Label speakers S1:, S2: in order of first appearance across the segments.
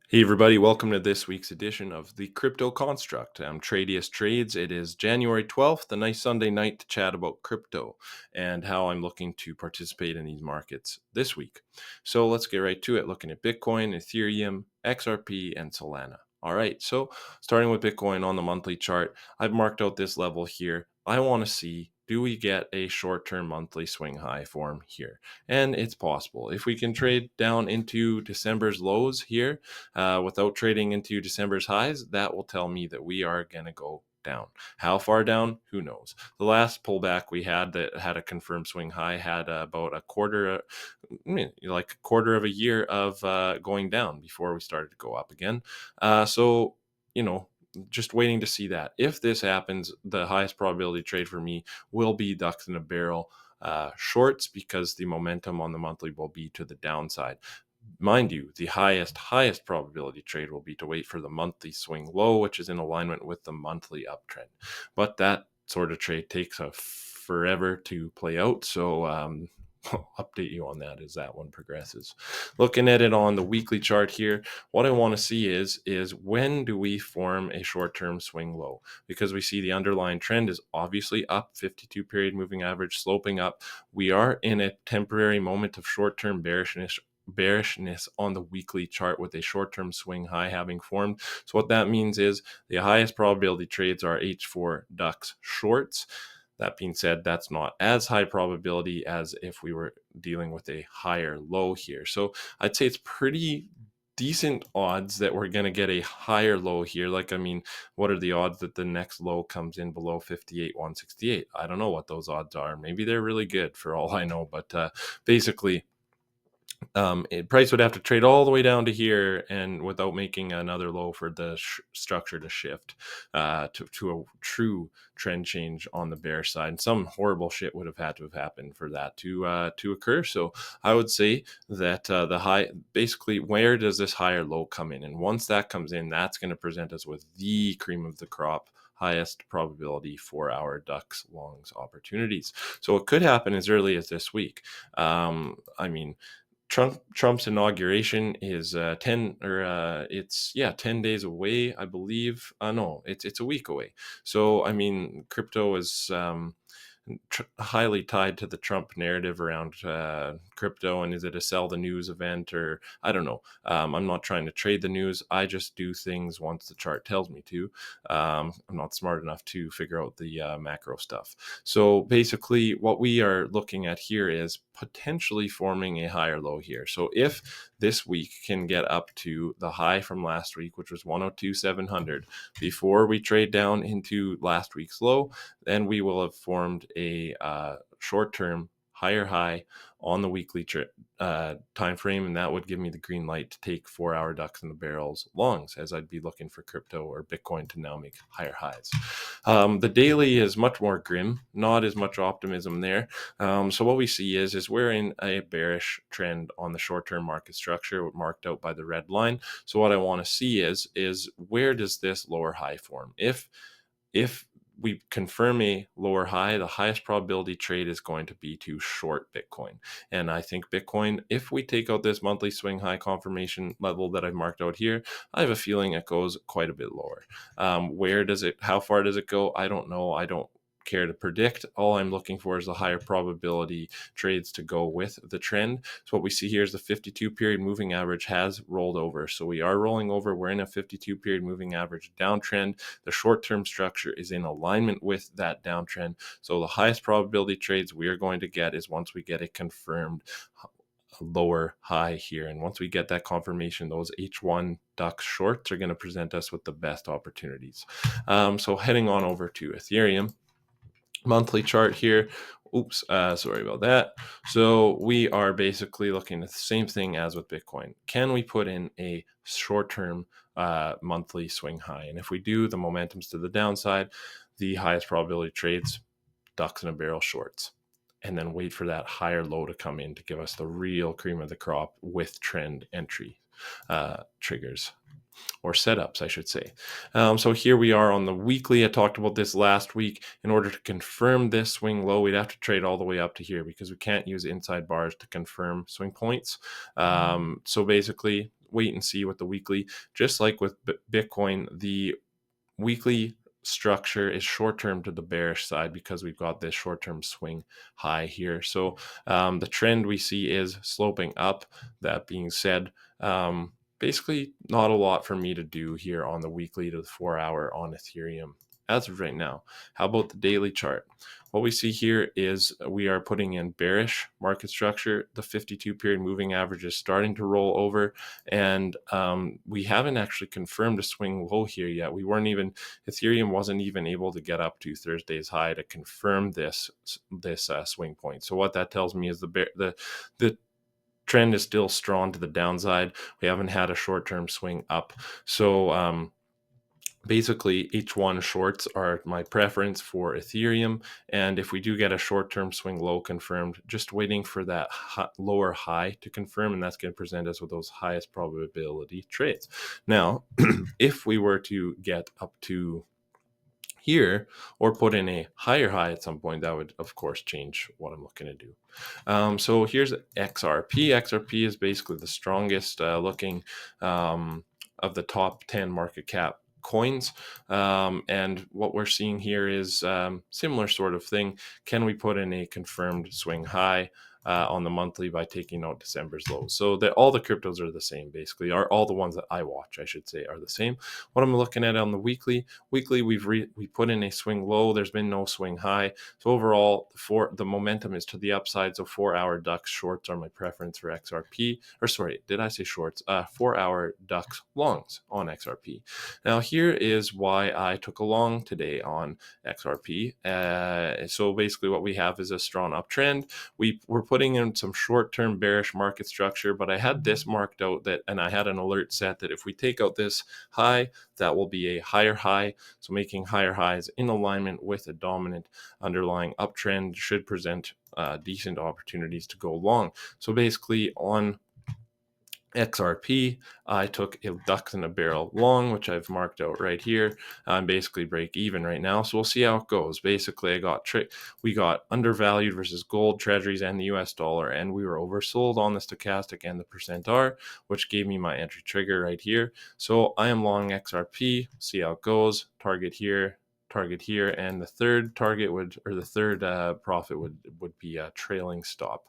S1: Hey everybody, welcome to this week's edition of the Crypto Construct. I'm Tradius Trades. It is January 12th, a nice Sunday night to chat about crypto and how I'm looking to participate in these markets this week. So let's get right to it, looking at Bitcoin, Ethereum, XRP, and Solana. All right, so starting with Bitcoin on the monthly chart, I've marked out this level here. I want to see, do we get a short-term monthly swing high form here? And it's possible. If we can trade down into December's lows here, without trading into December's highs, that will tell me that we are going to go down. How far down? Who knows? The last pullback we had that had a confirmed swing high had about like a quarter of a year of going down before we started to go up again. So, you know, just waiting to see that. If this happens, the highest probability trade for me will be ducks in a barrel shorts, because the momentum on the monthly will be to the downside. Mind you, the highest probability trade will be to wait for the monthly swing low, which is in alignment with the monthly uptrend. But that sort of trade takes a forever to play out. So I'll update you on that as that one progresses. Looking at it on the weekly chart here, what I want to see is when do we form a short-term swing low? Because we see the underlying trend is obviously up, 52 period moving average sloping up. We are in a temporary moment of short-term bearishness on the weekly chart with a short-term swing high having formed. So what that means is the highest probability trades are H4 ducks shorts. That being said, that's not as high probability as if we were dealing with a higher low here. So I'd say it's pretty decent odds that we're going to get a higher low here. What are the odds that the next low comes in below 58,168? I don't know what those odds are. Maybe they're really good for all I know, but basically price would have to trade all the way down to here and without making another low for the structure to shift to a true trend change on the bear side. And some horrible shit would have had to have happened for that to occur. So I would say that the high, basically, where does this higher low come in? And once that comes in, that's going to present us with the cream of the crop, highest probability for our ducks longs opportunities. So it could happen as early as this week. I mean, Trump's inauguration is 10 days away, I believe. No, it's a week away. So I mean, crypto is highly tied to the Trump narrative around crypto. And is it a sell the news event, or I don't know. I'm not trying to trade the news. I just do things once the chart tells me to. I'm not smart enough to figure out the macro stuff. So basically, what we are looking at here is potentially forming a higher low here. So if this week can get up to the high from last week, which was 102,700, before we trade down into last week's low, then we will have formed a short-term higher high on the weekly time frame, and that would give me the green light to take 4-hour ducks in the barrels longs, as I'd be looking for crypto or Bitcoin to now make higher highs. The daily is much more grim, not as much optimism there. So what we see is we're in a bearish trend on the short-term market structure, marked out by the red line. So what I want to see is where does this lower high form? If we confirm a lower high, the highest probability trade is going to be to short Bitcoin. And I think Bitcoin, if we take out this monthly swing high confirmation level that I've marked out here, I have a feeling it goes quite a bit lower. How far does it go? I don't know. I don't care to predict. All I'm looking for is the higher probability trades to go with the trend. So what we see here is the 52 period moving average has rolled over. So we are rolling over. We're in a 52 period moving average downtrend. The short-term structure is in alignment with that downtrend. So the highest probability trades we are going to get is once we get a confirmed lower high here. And once we get that confirmation, those H1 ducks shorts are going to present us with the best opportunities. So heading on over to Ethereum. Monthly chart here. Sorry about that. So we are basically looking at the same thing as with Bitcoin. Can we put in a short-term monthly swing high? And if we do, the momentum's to the downside. The highest probability trades, ducks in a barrel shorts. And then wait for that higher low to come in to give us the real cream of the crop with trend entry triggers. Or setups, I should say. So here we are on the weekly. I talked about this last week. In order to confirm this swing low, we'd have to trade all the way up to here because we can't use inside bars to confirm swing points. So basically, wait and see with the weekly. Just like with Bitcoin, the weekly structure is short term to the bearish side because we've got this short term swing high here. So the trend we see is sloping up. That being said, basically not a lot for me to do here on the weekly to the 4 hour on Ethereum as of right now. How about the daily chart? What we see here is we are putting in bearish market structure. The 52 period moving average is starting to roll over, and we haven't actually confirmed a swing low here yet. Ethereum wasn't even able to get up to Thursday's high to confirm this swing point. So what that tells me is the trend is still strong to the downside. We haven't had a short-term swing up. So basically, H1 shorts are my preference for Ethereum. And if we do get a short-term swing low confirmed, just waiting for that lower high to confirm, and that's going to present us with those highest probability trades. Now, if we were to get up to here or put in a higher high at some point, that would of course change what I'm looking to do. So here's XRP. XRP is basically the strongest looking of the top 10 market cap coins, and what we're seeing here is similar sort of thing. Can we put in a confirmed swing high on the monthly by taking out December's lows? So that all the cryptos are the same, basically, are all the ones that I watch, I should say, are the same. What I'm looking at on the weekly, we put in a swing low. There's been no swing high. So overall, the momentum is to the upside. So 4-hour ducks shorts are my preference for XRP. Or sorry, did I say shorts? 4-hour ducks longs on XRP. Now here is why I took a long today on XRP. So basically, what we have is a strong uptrend. We're putting in some short-term bearish market structure, but I had this marked out and I had an alert set that if we take out this high, that will be a higher high. So making higher highs in alignment with a dominant underlying uptrend should present decent opportunities to go long. So basically on XRP, I took a ducks in a barrel long, which I've marked out right here. I'm basically break even right now, so we'll see how it goes. Basically, we got undervalued versus gold, treasuries, and the US dollar, and we were oversold on the stochastic and the percent R, which gave me my entry trigger right here. So I am long XRP. See how it goes. Target here, and the third profit would be a trailing stop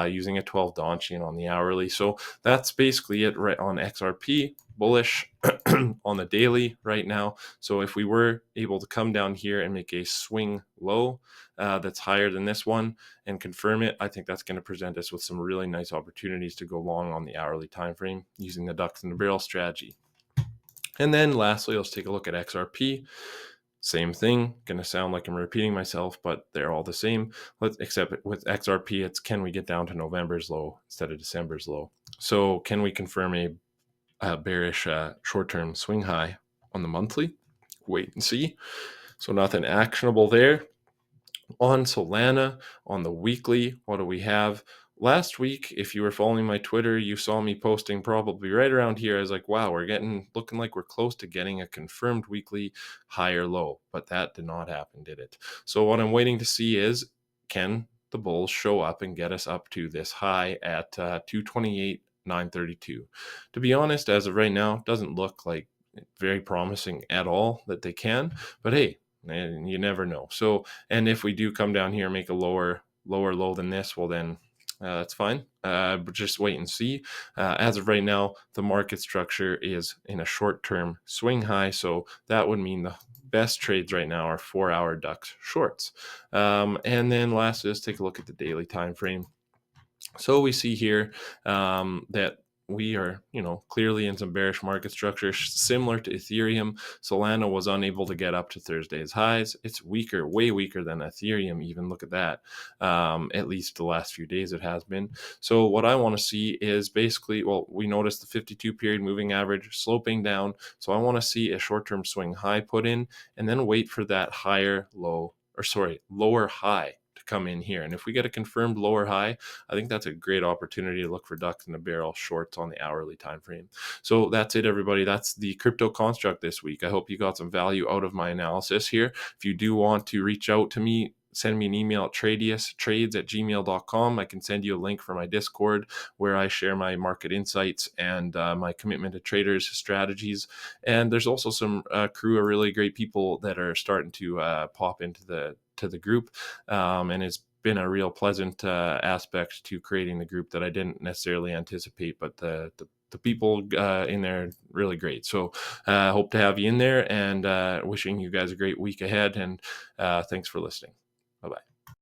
S1: using a 12 Donchian on the hourly. So that's basically it right on XRP. Bullish on the daily right now. So if we were able to come down here and make a swing low that's higher than this one and confirm it, I think that's going to present us with some really nice opportunities to go long on the hourly time frame using the ducks in the barrel strategy. And then lastly, let's take a look at XRP. Same thing, gonna sound like I'm repeating myself, but they're all the same. Except with XRP, it's can we get down to November's low instead of December's low? So can we confirm a bearish short-term swing high on the monthly? Wait and see. So nothing actionable there. On Solana, on the weekly, what do we have? Last week, if you were following my Twitter, you saw me posting probably right around here. I was like, wow, looking like we're close to getting a confirmed weekly higher low, but that did not happen, did it? So what I'm waiting to see is, can the bulls show up and get us up to this high at 228,932? To be honest, as of right now, it doesn't look like very promising at all that they can, but hey, and you never know. So, and if we do come down here and make a lower low than this, well then that's fine. But just wait and see. As of right now, the market structure is in a short-term swing high, so that would mean the best trades right now are 4-hour ducks shorts. And then last, let's take a look at the daily time frame. So we see here that we are, clearly in some bearish market structure, similar to Ethereum. Solana was unable to get up to Thursday's highs. It's weaker, way weaker than Ethereum even. Look at that. At least the last few days it has been. So what I want to see is basically, we noticed the 52 period moving average sloping down. So I want to see a short-term swing high put in and then wait for that lower high to come in here. And if we get a confirmed lower high, I think that's a great opportunity to look for ducks in the barrel shorts on the hourly time frame. So that's it, everybody. That's the crypto construct this week. I hope you got some value out of my analysis here. If you do want to reach out to me, send me an email at tradiustrades@gmail.com. I can send you a link for my Discord where I share my market insights and my commitment to traders strategies. And there's also some crew of really great people that are starting to pop into the group, and it's been a real pleasant aspect to creating the group that I didn't necessarily anticipate, but the people in there really great. So hope to have you in there, and wishing you guys a great week ahead. And thanks for listening. Bye bye.